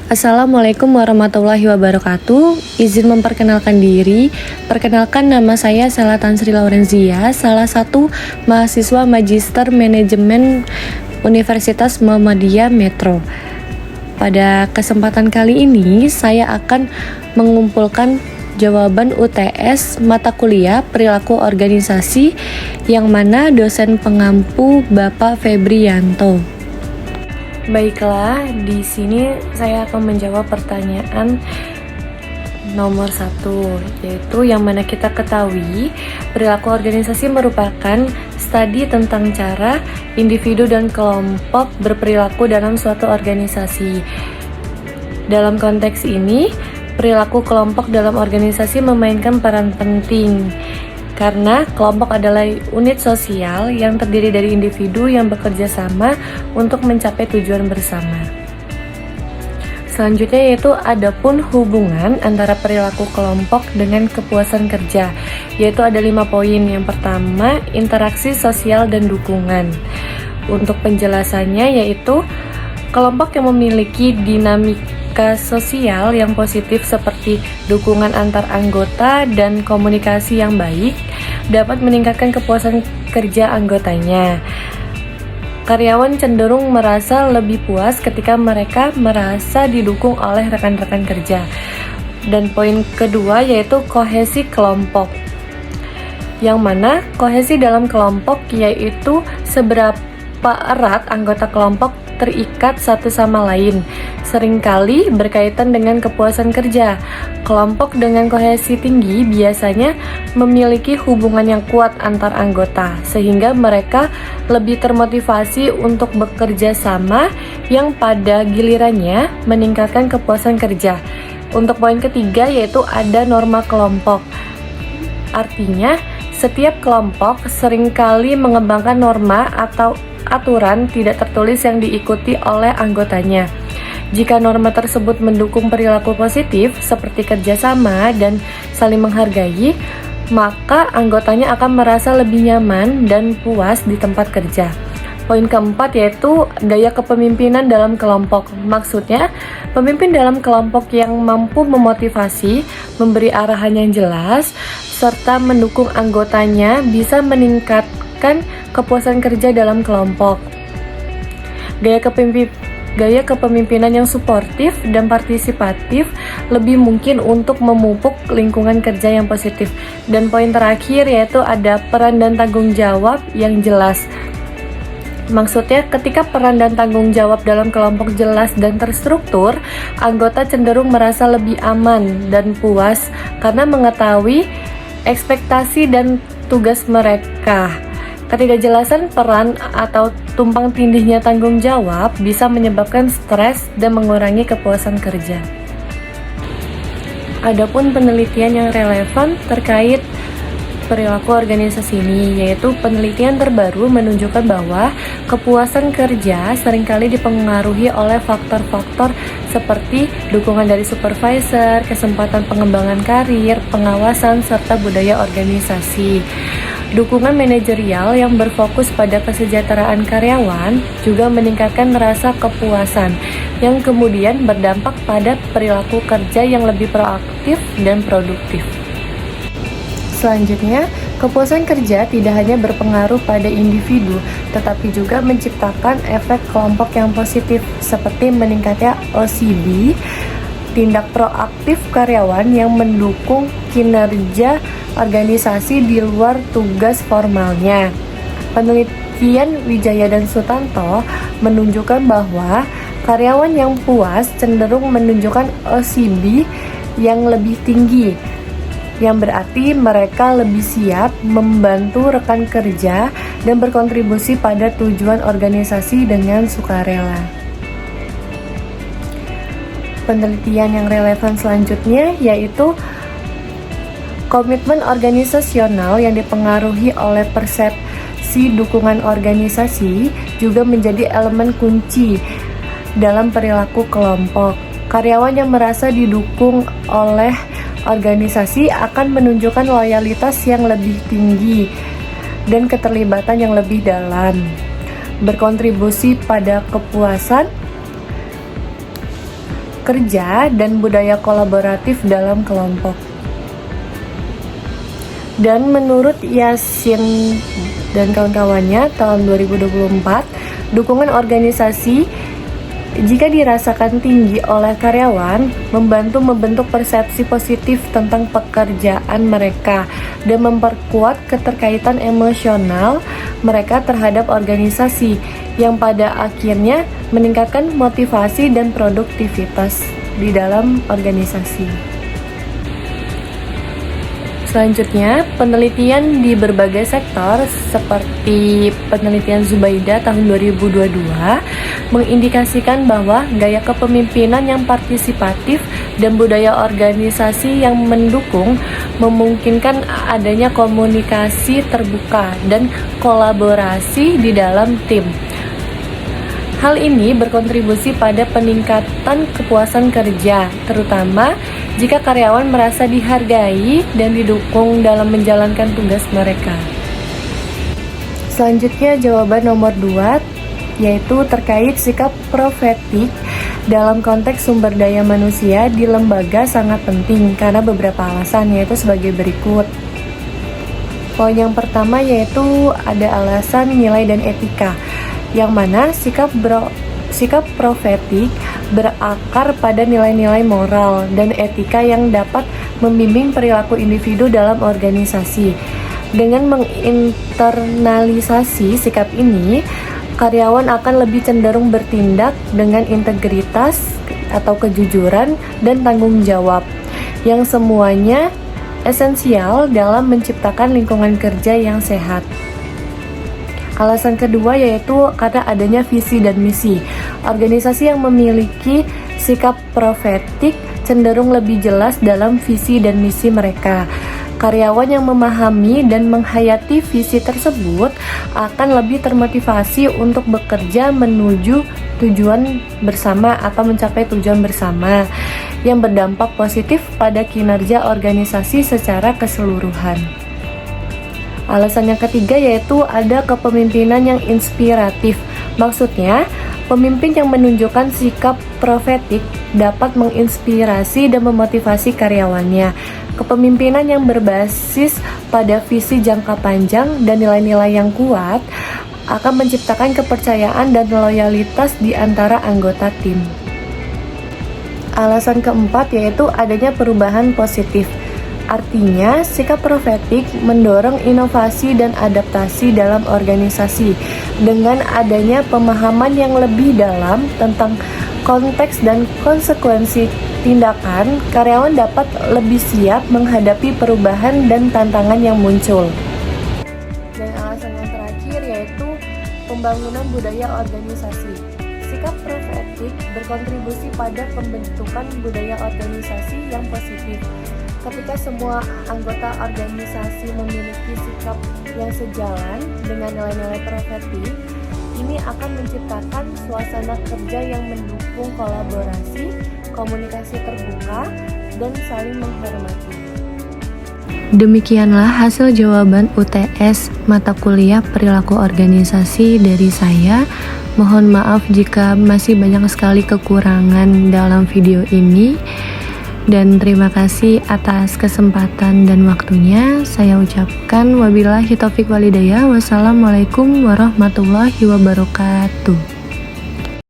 Assalamualaikum warahmatullahi wabarakatuh. Izin memperkenalkan diri. Perkenalkan, nama saya Sela Tansri Laurenzia, salah satu mahasiswa Magister Manajemen Universitas Muhammadiyah Metro. Pada kesempatan kali ini, saya akan mengumpulkan jawaban UTS mata kuliah perilaku organisasi yang mana dosen pengampu Bapak Febrianto. Baiklah, di sini saya akan menjawab pertanyaan nomor 1, yaitu yang mana kita ketahui perilaku organisasi merupakan studi tentang cara individu dan kelompok berperilaku dalam suatu organisasi. Dalam konteks ini, perilaku kelompok dalam organisasi memainkan peran penting karena kelompok adalah unit sosial yang terdiri dari individu yang bekerja sama untuk mencapai tujuan bersama. Selanjutnya yaitu adapun hubungan antara perilaku kelompok dengan kepuasan kerja, yaitu ada 5 poin. Yang pertama, interaksi sosial dan dukungan. Untuk penjelasannya yaitu kelompok yang memiliki dinamika sosial yang positif seperti dukungan antar anggota dan komunikasi yang baik dapat meningkatkan kepuasan kerja anggotanya. Karyawan cenderung merasa lebih puas ketika mereka merasa didukung oleh rekan-rekan kerja. Dan poin kedua yaitu kohesi kelompok, yang mana kohesi dalam kelompok yaitu seberapa erat anggota kelompok terikat satu sama lain, seringkali berkaitan dengan kepuasan kerja. Kelompok dengan kohesi tinggi biasanya memiliki hubungan yang kuat antar anggota, sehingga mereka lebih termotivasi untuk bekerja sama yang pada gilirannya meningkatkan kepuasan kerja. Untuk poin ketiga yaitu ada norma kelompok. Artinya, setiap kelompok seringkali mengembangkan norma atau aturan tidak tertulis yang diikuti oleh anggotanya. Jika norma tersebut mendukung perilaku positif seperti kerjasama dan saling menghargai, maka anggotanya akan merasa lebih nyaman dan puas di tempat kerja. Poin keempat yaitu gaya kepemimpinan dalam kelompok. Maksudnya, pemimpin dalam kelompok yang mampu memotivasi, memberi arahan yang jelas, serta mendukung anggotanya bisa meningkatkan kepuasan kerja dalam kelompok. Gaya kepemimpinan yang suportif dan partisipatif lebih mungkin untuk memupuk lingkungan kerja yang positif. Dan poin terakhir yaitu ada peran dan tanggung jawab yang jelas. Maksudnya, ketika peran dan tanggung jawab dalam kelompok jelas dan terstruktur, anggota cenderung merasa lebih aman dan puas karena mengetahui ekspektasi dan tugas mereka. Ketidakjelasan peran atau tumpang tindihnya tanggung jawab bisa menyebabkan stres dan mengurangi kepuasan kerja. Adapun penelitian yang relevan terkait perilaku organisasi ini, yaitu penelitian terbaru menunjukkan bahwa kepuasan kerja seringkali dipengaruhi oleh faktor-faktor seperti dukungan dari supervisor, kesempatan pengembangan karir, pengawasan, serta budaya organisasi. Dukungan manajerial yang berfokus pada kesejahteraan karyawan juga meningkatkan rasa kepuasan yang kemudian berdampak pada perilaku kerja yang lebih proaktif dan produktif. Selanjutnya, kepuasan kerja tidak hanya berpengaruh pada individu, tetapi juga menciptakan efek kelompok yang positif seperti meningkatnya OCB, tindak proaktif karyawan yang mendukung kinerja organisasi di luar tugas formalnya. Penelitian Wijaya dan Sutanto menunjukkan bahwa karyawan yang puas cenderung menunjukkan OCB yang lebih tinggi, yang berarti mereka lebih siap membantu rekan kerja dan berkontribusi pada tujuan organisasi dengan sukarela. Penelitian yang relevan selanjutnya yaitu komitmen organisasional yang dipengaruhi oleh persepsi dukungan organisasi juga menjadi elemen kunci dalam perilaku kelompok. Karyawan yang merasa didukung oleh organisasi akan menunjukkan loyalitas yang lebih tinggi dan keterlibatan yang lebih dalam, berkontribusi pada kepuasan kerja dan budaya kolaboratif dalam kelompok. Dan menurut Yasin dan kawan-kawannya tahun 2024, dukungan organisasi jika dirasakan tinggi oleh karyawan, membantu membentuk persepsi positif tentang pekerjaan mereka dan memperkuat keterkaitan emosional mereka terhadap organisasi yang pada akhirnya meningkatkan motivasi dan produktivitas di dalam organisasi. Selanjutnya, penelitian di berbagai sektor seperti penelitian Zubaida tahun 2022 mengindikasikan bahwa gaya kepemimpinan yang partisipatif dan budaya organisasi yang mendukung memungkinkan adanya komunikasi terbuka dan kolaborasi di dalam tim. Hal ini berkontribusi pada peningkatan kepuasan kerja, terutama jika karyawan merasa dihargai dan didukung dalam menjalankan tugas mereka. Selanjutnya jawaban nomor 2, yaitu terkait sikap profetik dalam konteks sumber daya manusia di lembaga sangat penting karena beberapa alasan, yaitu sebagai berikut. Poin yang pertama yaitu ada alasan nilai dan etika, yang mana sikap profetik berakar pada nilai-nilai moral dan etika yang dapat membimbing perilaku individu dalam organisasi. Dengan menginternalisasi sikap ini, karyawan akan lebih cenderung bertindak dengan integritas atau kejujuran dan tanggung jawab, yang semuanya esensial dalam menciptakan lingkungan kerja yang sehat. Alasan kedua yaitu karena adanya visi dan misi. Organisasi yang memiliki sikap profetik cenderung lebih jelas dalam visi dan misi mereka. Karyawan yang memahami dan menghayati visi tersebut akan lebih termotivasi untuk bekerja menuju tujuan bersama atau mencapai tujuan bersama yang berdampak positif pada kinerja organisasi secara keseluruhan. Alasan yang ketiga yaitu ada kepemimpinan yang inspiratif. Maksudnya, pemimpin yang menunjukkan sikap profetik dapat menginspirasi dan memotivasi karyawannya. Kepemimpinan yang berbasis pada visi jangka panjang dan nilai-nilai yang kuat akan menciptakan kepercayaan dan loyalitas di antara anggota tim. Alasan keempat yaitu adanya perubahan positif. Artinya, sikap profetik mendorong inovasi dan adaptasi dalam organisasi. Dengan adanya pemahaman yang lebih dalam tentang konteks dan konsekuensi tindakan, karyawan dapat lebih siap menghadapi perubahan dan tantangan yang muncul. Dan alasan yang terakhir yaitu pembangunan budaya organisasi. Sikap profetik berkontribusi pada pembentukan budaya organisasi yang positif. Ketika semua anggota organisasi memiliki sikap yang sejalan dengan nilai-nilai profetik, ini akan menciptakan suasana kerja yang mendukung kolaborasi, komunikasi terbuka, dan saling menghormati. Demikianlah hasil jawaban UTS mata kuliah perilaku organisasi dari saya. Mohon maaf jika masih banyak sekali kekurangan dalam video ini. Dan terima kasih atas kesempatan dan waktunya. Saya ucapkan wabillahi taufiq walhidayah. Wassalamualaikum warahmatullahi wabarakatuh.